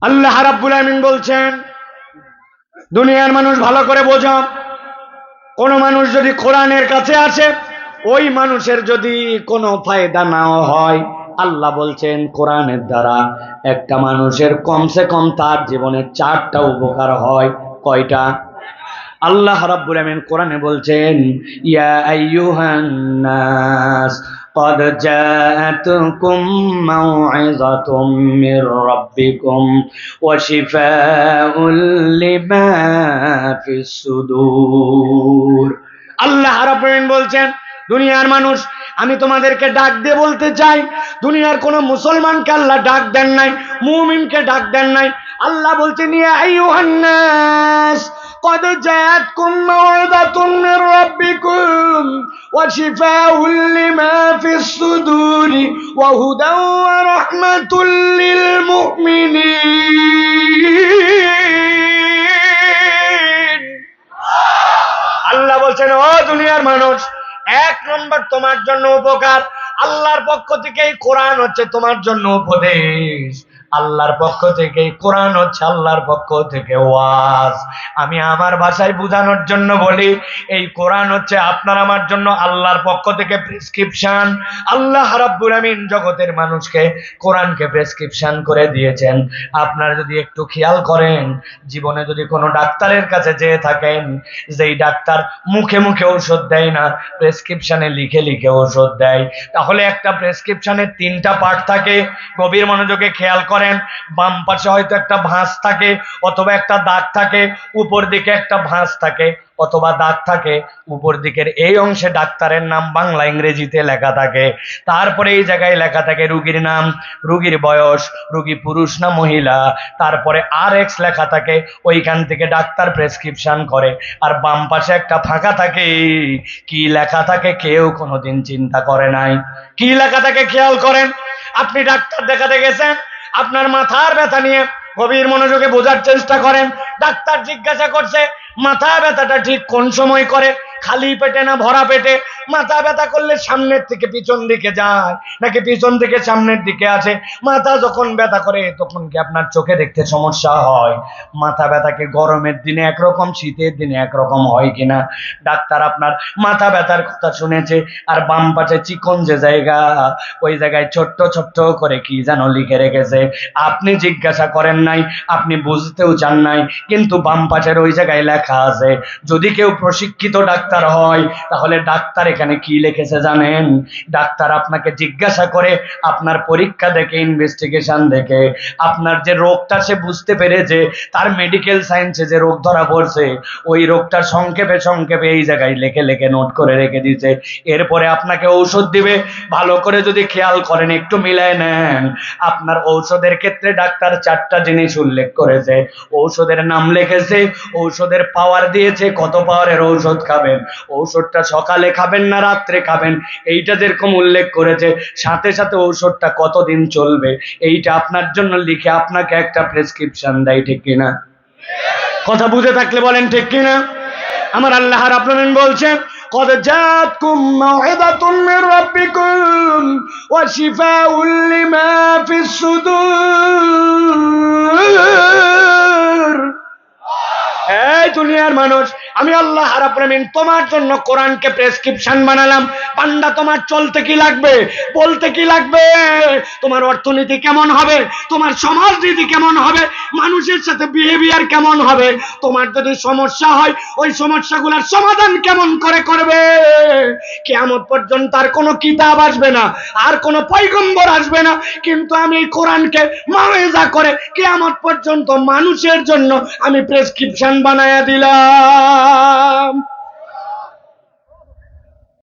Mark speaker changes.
Speaker 1: আল্লাহ রাব্বুল আমিন বলছেন, দুনিয়ার মানুষ ভালো করে বোঝো, কোন মানুষ যদি কোরআনের কাছে আসে, ওই মানুষের যদি কোনো ফায়দা নাও হয়, আল্লাহ বলছেন কোরআনের দ্বারা একটা মানুষের কমসে কম তার জীবনে 4টা উপকার হয়। কয়টা? আল্লাহ রাব্বুল আমিন কোরআনে বলছেন, ইয়া আইয়ুহান নাস قد جاءتكم موعظة من ربكم وشفاء لما في الصدور। আল্লাহ রাব্বুল আমিন বলছেন, দুনিয়ার মানুষ, আমি তোমাদেরকে ডাক দিয়ে বলতে চাই, দুনিয়ার কোন মুসলমানকে আল্লাহ ডাক দেন নাই, মুমিনকে ডাক দেন নাই। আল্লাহ বলছেন, ইয়া আইয়ুহান নাস قد جاءتكم موعظة من ربكم وشفاء لما في الصدور وهدى ورحمة للمؤمنين। আল্লাহ বলছেন, ও দুনিয়ার মানুষ, 1 নম্বর তোমার জন্য উপকার, আল্লাহর পক্ষ থেকে এই কোরআন হচ্ছে তোমার জন্য উপদেশ, আল্লাহর পক্ষ থেকে কোরআন হচ্ছে আল্লাহর পক্ষ থেকে ওয়াজ। আমি আমার ভাষায় বোঝানোর জন্য বলি, এই কোরআন হচ্ছে আপনার আমার জন্য আল্লাহর পক্ষ থেকে প্রেসক্রিপশন। আল্লাহ রাব্বুল আমিন জগতের মানুষকে কোরআনকে প্রেসক্রিপশন করে দিয়েছেন। আপনারা যদি একটু খেয়াল করেন, জীবনে যদি কোনো ডাক্তারের কাছে যেয়ে থাকেন, যেই ডাক্তার মুখে মুখে ঔষধ দেয় না, প্রেসক্রিপশনে লিখে লিখে ঔষধ দেয়, তাহলে একটা প্রেসক্রিপশনের 3টা পার্ট থাকে। গভীর মনোযোগে খেয়াল করেন, বাম পাশে হয়তো একটা ভাঁজ থাকে অথবা একটা দাগ থাকে, উপর দিকে একটা ভাঁজ থাকে অথবা দাগ থাকে, উপর দিকের এই অংশে ডাক্তারের নাম বাংলা ইংরেজিতে লেখা থাকে, তারপরে এই জায়গায় লেখা থাকে রোগীর নাম, রোগীর বয়স, রোগী পুরুষ না মহিলা, তারপরে RX লেখা থাকে, ওইখান থেকে ডাক্তার প্রেসক্রিপশন করে। আর বাম পাশে একটা ফাঁকা থাকে, কি লেখা থাকে কেউ কোনোদিন চিন্তা করে নাই। কি লেখা থাকে খেয়াল করেন। আপনি ডাক্তার দেখাতে গেছেন, আপনার মাথার ব্যথা নিয়ে গভীর মনোযোগে বোঝার চেষ্টা করেন। ডাক্তার জিজ্ঞাসা করছে, মাথা ব্যথাটা ঠিক কোন সময় করে, খালি পেটে না ভরা পেটে? মাথা ব্যথা করলে সামনের থেকে পিছন দিকে যায় নাকি পিছন থেকে সামনের দিকে আসে? মাথা যখন ব্যথা করে তখন কি আপনার চোখে দেখতে সমস্যা হয়? মাথা ব্যথা কি গরমের দিনে একরকম, শীতের দিনে একরকম হয় কিনা? ডাক্তার আপনার মাথা ব্যথার কথা শুনেছে, আর বাম পাশে চিকন যে জায়গা, ওই জায়গায় ছোট্ট ছোট্ট করে কি যেন লিখে রেখেছে। আপনি জিজ্ঞাসা করেন নাই, আপনি বুঝতেও চান নাই, কিন্তু বাম পাশের ওই জায়গায় লেখা আছে। যদি কেউ প্রশিক্ষিত ডাক্তার হয়, তাহলে ডাক্তার এখানে কি লিখেছে জানেন? ডাক্তার আপনাকে জিজ্ঞাসা করে, আপনার পরীক্ষা দেখে, ইনভেস্টিগেশন দেখে, আপনার যে রোগটা সে বুঝতে পেরেছে, তার মেডিকেল সায়েন্সে যে রোগ ধরা পড়ছে, ওই রোগটার সংক্ষেপে সংক্ষেপে এই জায়গায় লেখে লেখে নোট করে রেখে দিয়েছে। এরপরে আপনাকে ঔষধ দিবে। ভালো করে যদি খেয়াল করেন, একটু মিলায় নেন, আপনার ঔষধের ক্ষেত্রে ডাক্তার 4টা জিনিস উল্লেখ করেছে। ঔষধের নাম লিখেছে, ঔষধের পাওয়ার দিয়েছে, কত পাওয়ারের ঔষধ খাবেন, ঔষধটা সকালে খাবেন না রাত্রে খাবেন, এইটা যেরকম উল্লেখ করেছে, সাথে সাথে ঔষধটা কতদিন চলবে, এইটা আপনার জন্য লিখে আপনাকে একটা প্রেসক্রিপশন দেয়। ঠিক কিনা? কথা বুঝে থাকলে বলেন ঠিক কিনা। আমার আল্লাহ রাব্বুল আমিন বলছেন, قد جاءتكم موعظة من ربكم وشفاء لما في الصدور। এই দুনিয়ার মানুষ, আমি আল্লাহ রাব্বুল আমিন তোমার জন্য কোরআনকে প্রেসক্রিপশন বানালাম। পান্ডা, তোমার চলতে কি লাগবে, বলতে কি লাগবে, তোমার অর্থনীতি কেমন হবে, তোমার সমাজনীতি কেমন হবে, মানুষের সাথে বিহেভিয়ার কেমন হবে, তোমার যদি সমস্যা হয় ওই সমস্যাগুলোর সমাধান কেমন করে করবে। কিয়ামত পর্যন্ত আর কোনো কিতাব আসবে না, আর কোনো পয়গম্বর আসবে না, কিন্তু আমি এই কোরআনকে মাওয়াইজা করে কিয়ামত পর্যন্ত মানুষের জন্য আমি প্রেসক্রিপশন বানায়া দিলাম।